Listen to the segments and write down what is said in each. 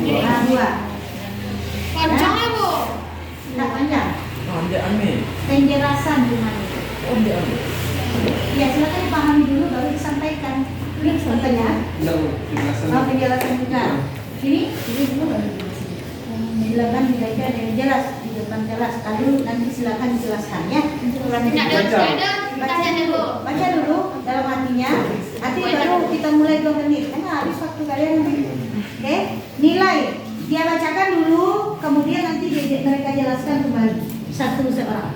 Nah, 2. Panjangnya Bu. Enggak panjang. Aneh. Penjelasan gimana? Ya, silakan dipahami dulu baru disampaikan. Ini contohnya. Penjelasan juga. Ini dulu baru dijelasin. Silakan dibaca dengan jelas, di depan jelas. Lalu nanti silakan dijelaskan ya. Baca dulu dalam hatinya. Nanti baru kita mulai 2 menit. Karena habis waktu kalian nanti. Oke? Nilai. Dia bacakan dulu, kemudian nanti mereka jelaskan kembali satu seorang.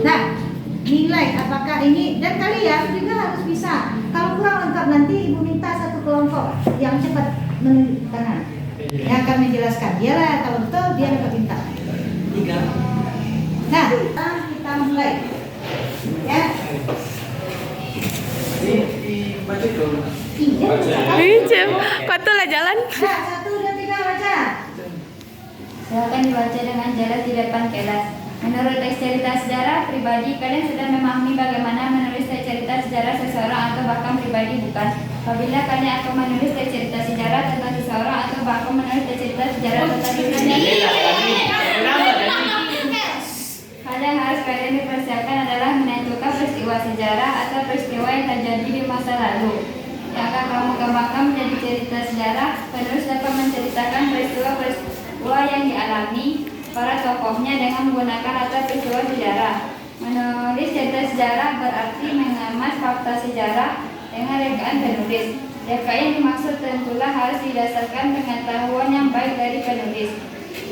Nah, nilai apakah ini, dan kalian juga harus bisa. Kalau kurang lengkap nanti ibu minta satu kelompok yang cepat menunjuk kanan yang akan menjelaskan. Dialah kalau betul dia dapat minta. 3. Nah, kita mulai. Ya. Baca dulu. Iya. Kok tuh lah jalan? Nah, 1, 2, 3 baca. Silakan dibaca dengan jelas di depan kelas. Menurut teks cerita sejarah pribadi, kalian sudah memahami bagaimana menulis teks cerita sejarah seseorang atau bahkan pribadi bukan. Apabila kalian akan menulis teks cerita sejarah tentang seseorang atau bahkan menulis teks cerita sejarah tentang hal yang harus kalian dipersiapkan adalah menentukan peristiwa sejarah atau peristiwa yang terjadi di masa lalu. Yang akan kamu kembangkan menjadi cerita sejarah, penulis dapat menceritakan peristiwa yang dialami para tokohnya dengan menggunakan latar peristiwa sejarah. Menulis cerita sejarah berarti mengemas fakta sejarah dengan rekaan penulis. Reka yang dimaksud tentulah harus didasarkan pengetahuan yang baik dari penulis.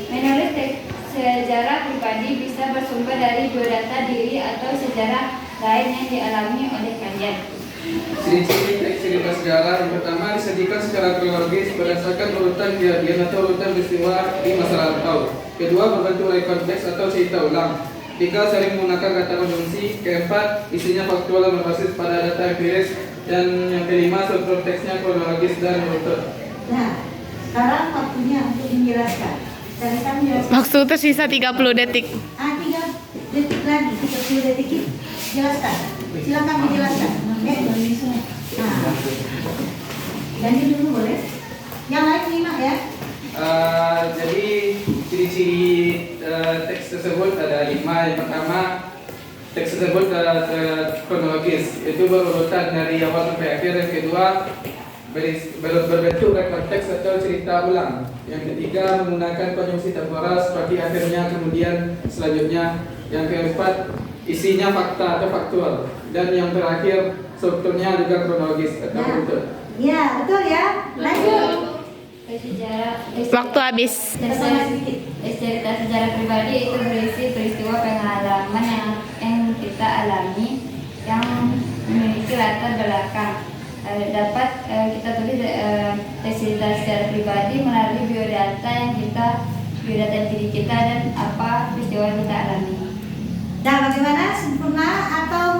Menulis teks sejarah pribadi bisa bersumber dari biodata diri atau sejarah lain yang dialami oleh kalian. Ciri-ciri teks cerita sejarah yang pertama disajikan secara kronologis berdasarkan urutan kejadian atau urutan peristiwa di masa lampau. Kedua, berbentuk rekod teks atau cerita ulang. 3, sering menggunakan kata konjungsi. Keempat, isinya faktual dan berbasis pada data empiris. Dan yang kelima, struktur teksnya kronologis dan urut. Nah, sekarang waktunya untuk menjelaskan. Silakan menjelaskan. Waktu tersisa 30 detik. 3 detik lagi, 30 detik. Jelaskan. Silakan menjelaskan. Oke. Nah, ganti dulu boleh? Yang lain 5 ya. Jadi ciri-ciri teks tersebut ada 5. Yang pertama, teks tersebut kronologis, itu berurutan dari awal sampai akhir. Yang kedua, berbentuk rekod teks atau cerita ulang. Yang ketiga, menggunakan konjungsi temporal seperti akhirnya, kemudian, selanjutnya. Yang keempat, isinya fakta atau faktual. Dan yang terakhir, strukturnya juga kronologis atau urut. Ya, betul ya. Lanjut. Waktu habis. Teks cerita sejarah pribadi itu berisi peristiwa pengalaman yang kita alami yang memiliki latar belakang. Dapat kita tulis teks cerita sejarah pribadi melalui biodata diri kita dan apa peristiwa yang kita alami. Nah, bagaimana? Sempurna atau